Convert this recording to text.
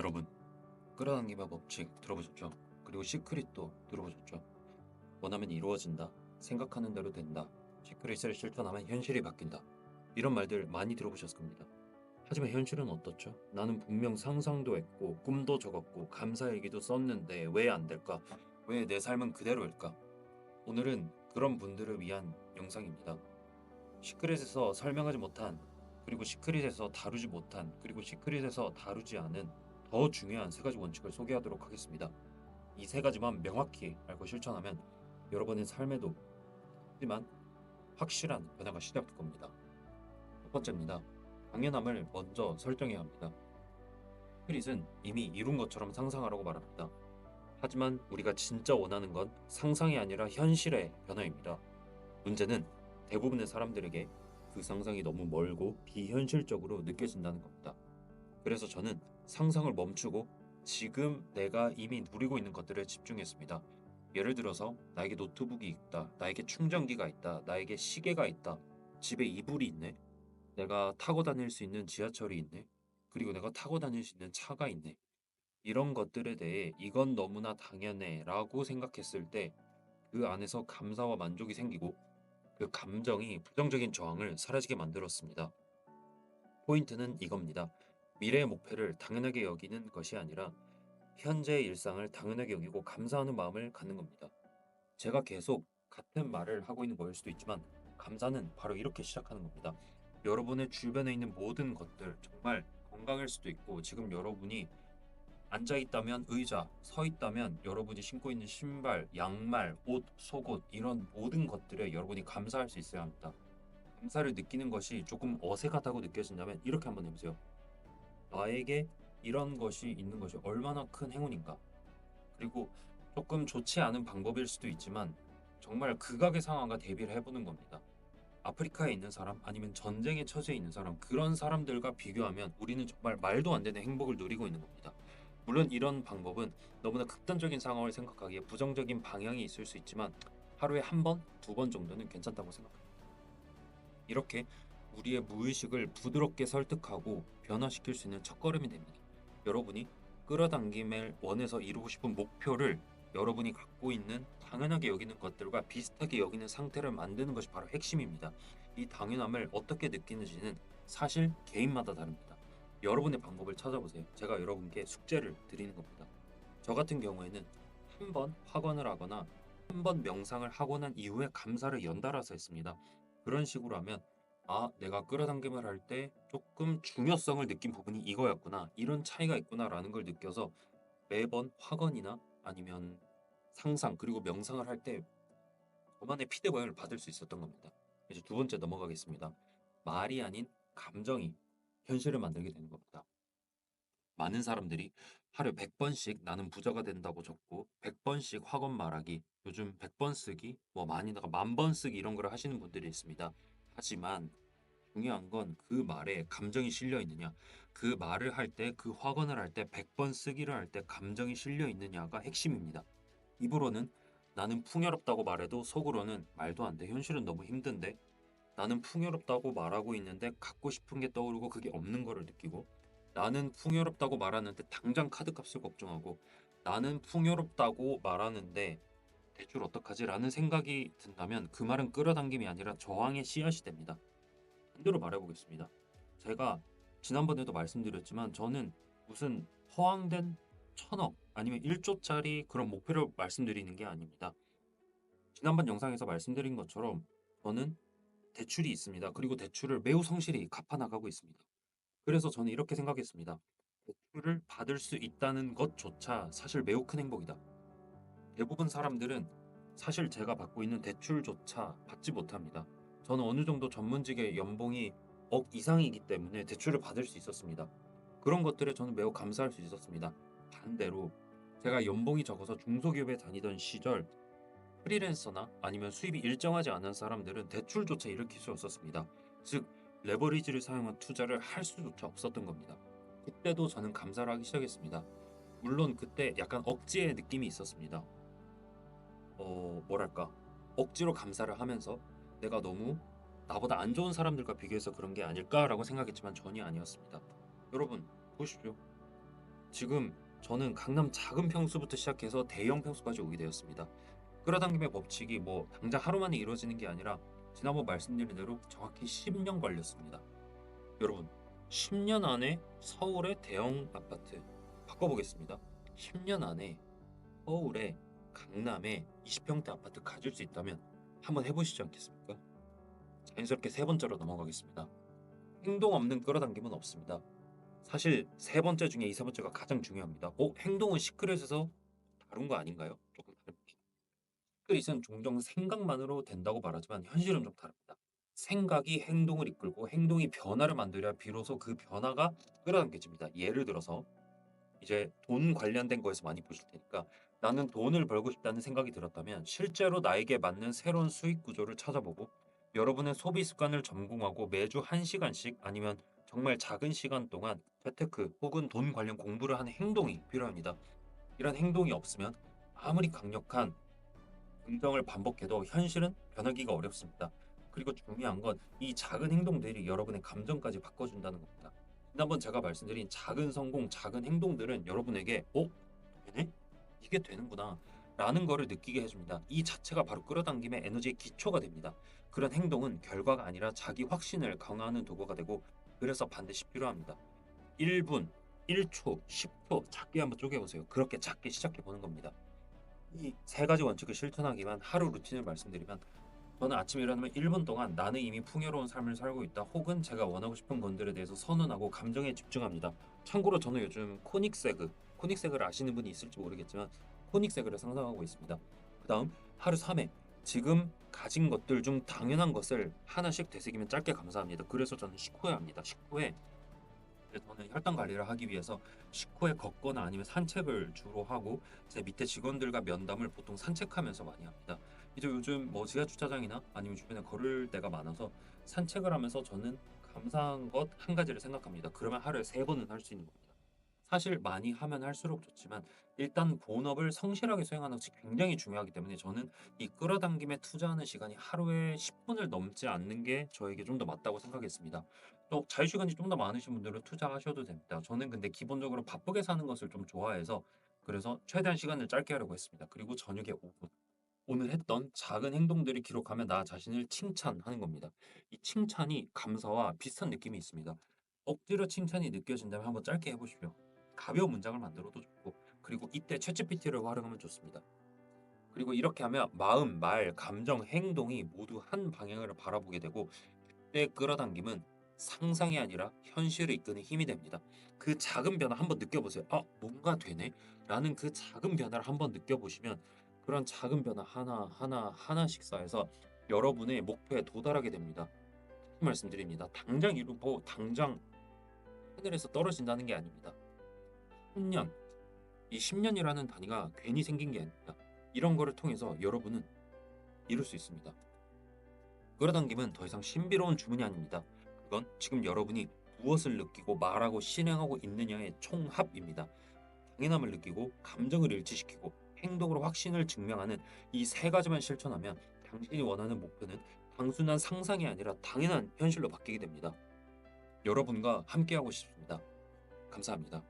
여러분, 끌어당김의 법칙 들어보셨죠? 그리고 시크릿도 들어보셨죠? 원하면 이루어진다. 생각하는 대로 된다. 시크릿을 실천하면 현실이 바뀐다. 이런 말들 많이 들어보셨을 겁니다. 하지만 현실은 어떻죠? 나는 분명 상상도 했고 꿈도 적었고 감사일기도 썼는데 왜 안 될까? 왜 내 삶은 그대로일까? 오늘은 그런 분들을 위한 영상입니다. 시크릿에서 설명하지 못한, 그리고 시크릿에서 다루지 못한, 그리고 시크릿에서 다루지 않은 더 중요한 세 가지 원칙을 소개하도록 하겠습니다. 이 세 가지만 명확히 알고 실천하면 여러분의 삶에도 하지만 확실한 변화가 시작될 겁니다. 첫 번째입니다. 당연함을 먼저 설정해야 합니다. 시크릿은 이미 이룬 것처럼 상상하라고 말합니다. 하지만 우리가 진짜 원하는 건 상상이 아니라 현실의 변화입니다. 문제는 대부분의 사람들에게 그 상상이 너무 멀고 비현실적으로 느껴진다는 겁니다. 그래서 저는 상상을 멈추고 지금 내가 이미 누리고 있는 것들에 집중했습니다. 예를 들어서 나에게 노트북이 있다, 나에게 충전기가 있다, 나에게 시계가 있다, 집에 이불이 있네, 내가 타고 다닐 수 있는 지하철이 있네, 그리고 내가 타고 다닐 수 있는 차가 있네. 이런 것들에 대해 이건 너무나 당연해 라고 생각했을 때 그 안에서 감사와 만족이 생기고 그 감정이 부정적인 저항을 사라지게 만들었습니다. 포인트는 이겁니다. 미래의 목표를 당연하게 여기는 것이 아니라 현재의 일상을 당연하게 여기고 감사하는 마음을 갖는 겁니다. 제가 계속 같은 말을 하고 있는 거일 수도 있지만 감사는 바로 이렇게 시작하는 겁니다. 여러분의 주변에 있는 모든 것들, 정말 건강일 수도 있고 지금 여러분이 앉아 있다면 의자, 서 있다면 여러분이 신고 있는 신발, 양말, 옷, 속옷 이런 모든 것들에 여러분이 감사할 수 있어야 합니다. 감사를 느끼는 것이 조금 어색하다고 느껴진다면 이렇게 한번 해보세요. 나에게 이런 것이 있는 것이 얼마나 큰 행운인가. 그리고 조금 좋지 않은 방법일 수도 있지만 정말 극악의 상황과 대비를 해보는 겁니다. 아프리카에 있는 사람 아니면 전쟁에 처해 있는 사람, 그런 사람들과 비교하면 우리는 정말 말도 안 되는 행복을 누리고 있는 겁니다. 물론 이런 방법은 너무나 극단적인 상황을 생각하기에 부정적인 방향이 있을 수 있지만 하루에 한 번, 두 번 정도는 괜찮다고 생각합니다. 이렇게 우리의 무의식을 부드럽게 설득하고 변화시킬 수 있는 첫걸음이 됩니다. 여러분이 끌어당김을 원해서 이루고 싶은 목표를 여러분이 갖고 있는 당연하게 여기는 것들과 비슷하게 여기는 상태를 만드는 것이 바로 핵심입니다. 이 당연함을 어떻게 느끼는지는 사실 개인마다 다릅니다. 여러분의 방법을 찾아보세요. 제가 여러분께 숙제를 드리는 겁니다. 저 같은 경우에는 한 번 확언을 하거나 한 번 명상을 하고 난 이후에 감사를 연달아서 했습니다. 그런 식으로 하면 내가 끌어당김을 할 때 조금 중요성을 느낀 부분이 이거였구나. 이런 차이가 있구나라는 걸 느껴서 매번 확언이나 아니면 상상 그리고 명상을 할 때 저만의 피드백을 받을 수 있었던 겁니다. 이제 두 번째 넘어가겠습니다. 말이 아닌 감정이 현실을 만들게 되는 겁니다. 많은 사람들이 하루에 100번씩 나는 부자가 된다고 적고 100번씩 확언 말하기, 요즘 100번 쓰기, 뭐 많이다가 10,000번 쓰기 이런 걸 하시는 분들이 있습니다. 하지만 중요한 건 그 말에 감정이 실려 있느냐, 그 말을 할 때, 그 확언을 할 때, 100번 쓰기를 할 때 감정이 실려 있느냐가 핵심입니다. 입으로는 나는 풍요롭다고 말해도 속으로는 말도 안 돼. 현실은 너무 힘든데. 나는 풍요롭다고 말하고 있는데 갖고 싶은 게 떠오르고 그게 없는 거를 느끼고, 나는 풍요롭다고 말하는데 당장 카드값을 걱정하고, 나는 풍요롭다고 말하는데 대출 어떡하지? 라는 생각이 든다면 그 말은 끌어당김이 아니라 저항의 씨앗이 됩니다. 반대로 말해보겠습니다. 제가 지난번에도 말씀드렸지만 저는 무슨 허황된 1,000억 아니면 1조짜리 그런 목표를 말씀드리는 게 아닙니다. 지난번 영상에서 말씀드린 것처럼 저는 대출이 있습니다. 그리고 대출을 매우 성실히 갚아나가고 있습니다. 그래서 저는 이렇게 생각했습니다. 대출을 받을 수 있다는 것조차 사실 매우 큰 행복이다. 대부분 사람들은 사실 제가 받고 있는 대출조차 받지 못합니다. 저는 어느 정도 전문직의 연봉이 억 이상이기 때문에 대출을 받을 수 있었습니다. 그런 것들에 저는 매우 감사할 수 있었습니다. 반대로 제가 연봉이 적어서 중소기업에 다니던 시절 프리랜서나 아니면 수입이 일정하지 않은 사람들은 대출조차 일으킬 수 없었습니다. 즉 레버리지를 사용한 투자를 할 수조차 없었던 겁니다. 그때도 저는 감사를 하기 시작했습니다. 물론 그때 약간 억지의 느낌이 있었습니다. 뭐랄까, 억지로 감사를 하면서 내가 너무 나보다 안 좋은 사람들과 비교해서 그런 게 아닐까라고 생각했지만 전혀 아니었습니다. 여러분 보십시오. 지금 저는 강남 작은 평수부터 시작해서 대형 평수까지 오게 되었습니다. 끌어당김의 법칙이 뭐 당장 하루 만에 이루어지는 게 아니라 지난번 말씀드린 대로 정확히 10년 걸렸습니다. 여러분, 10년 안에 서울의 대형 아파트 바꿔보겠습니다. 10년 안에 서울의 강남에 20평대 아파트 가질 수 있다면 한번 해보시지 않겠습니까? 자연스럽게 세 번째로 넘어가겠습니다. 행동 없는 끌어당김은 없습니다. 사실 세 번째 중에 이 세 번째가 가장 중요합니다. 행동은 시크릿에서 다른 거 아닌가요? 조금 다릅니다. 시크릿은 종종 생각만으로 된다고 말하지만 현실은 좀 다릅니다. 생각이 행동을 이끌고 행동이 변화를 만들어야 비로소 그 변화가 끌어당겨집니다. 예를 들어서 이제 돈 관련된 거에서 많이 보실 테니까 나는 돈을 벌고 싶다는 생각이 들었다면 실제로 나에게 맞는 새로운 수익 구조를 찾아보고 여러분의 소비 습관을 점검하고 매주 1시간씩 아니면 정말 작은 시간 동안 재테크 혹은 돈 관련 공부를 하는 행동이 필요합니다. 이런 행동이 없으면 아무리 강력한 긍정을 반복해도 현실은 변하기가 어렵습니다. 그리고 중요한 건 이 작은 행동들이 여러분의 감정까지 바꿔준다는 겁니다. 지난번 제가 말씀드린 작은 성공, 작은 행동들은 여러분에게 되네? 이게 되는구나 라는 거를 느끼게 해줍니다. 이 자체가 바로 끌어당김의 에너지의 기초가 됩니다. 그런 행동은 결과가 아니라 자기 확신을 강화하는 도구가 되고 그래서 반드시 필요합니다. 1분, 1초, 10초 작게 한번 쪼개보세요. 그렇게 작게 시작해보는 겁니다. 이 세 가지 원칙을 실천하기만 하루 루틴을 말씀드리면 저는 아침에 일어나면 1분 동안 나는 이미 풍요로운 삶을 살고 있다 혹은 제가 원하고 싶은 것들에 대해서 선언하고 감정에 집중합니다. 참고로 저는 요즘 코닉세그를 아시는 분이 있을지 모르겠지만 코닉세그를 상상하고 있습니다. 그 다음 하루 3회 지금 가진 것들 중 당연한 것을 하나씩 되새기면 짧게 감사합니다. 그래서 저는 식후에 합니다. 식후에 저는 혈당 관리를 하기 위해서 식후에 걷거나 아니면 산책을 주로 하고 제 밑에 직원들과 면담을 보통 산책하면서 많이 합니다. 이제 요즘 뭐 지하 주차장이나 아니면 주변에 걸을 때가 많아서 산책을 하면서 저는 감사한 것 한 가지를 생각합니다. 그러면 하루에 세 번은 할 수 있는 겁니다. 사실 많이 하면 할수록 좋지만 일단 본업을 성실하게 수행하는 것이 굉장히 중요하기 때문에 저는 이 끌어당김에 투자하는 시간이 하루에 10분을 넘지 않는 게 저에게 좀 더 맞다고 생각했습니다. 또 자유시간이 좀 더 많으신 분들은 투자하셔도 됩니다. 저는 근데 기본적으로 바쁘게 사는 것을 좀 좋아해서 그래서 최대한 시간을 짧게 하려고 했습니다. 그리고 저녁에 5분. 오늘 했던 작은 행동들을 기록하며 나 자신을 칭찬하는 겁니다. 이 칭찬이 감사와 비슷한 느낌이 있습니다. 억지로 칭찬이 느껴진다면 한번 짧게 해보십시오. 가벼운 문장을 만들어도 좋고 그리고 이때 챗GPT를 활용하면 좋습니다. 그리고 이렇게 하면 마음, 말, 감정, 행동이 모두 한 방향을 바라보게 되고 그때 끌어당김은 상상이 아니라 현실을 이끄는 힘이 됩니다. 그 작은 변화 한번 느껴보세요. 뭔가 되네? 라는 그 작은 변화를 한번 느껴보시면 그런 작은 변화 하나씩 쌓여서 여러분의 목표에 도달하게 됩니다. 다시 말씀드립니다. 당장 이루고 당장 하늘에서 떨어진다는 게 아닙니다. 10년, 이 10년이라는 단위가 괜히 생긴 게 아닙니다. 이런 거를 통해서 여러분은 이룰 수 있습니다. 끌어당김은 더 이상 신비로운 주문이 아닙니다. 그건 지금 여러분이 무엇을 느끼고 말하고 실행하고 있느냐의 총합입니다. 당연함을 느끼고 감정을 일치시키고 행동으로 확신을 증명하는 이 세 가지만 실천하면 당신이 원하는 목표는 단순한 상상이 아니라 당연한 현실로 바뀌게 됩니다. 여러분과 함께하고 싶습니다. 감사합니다.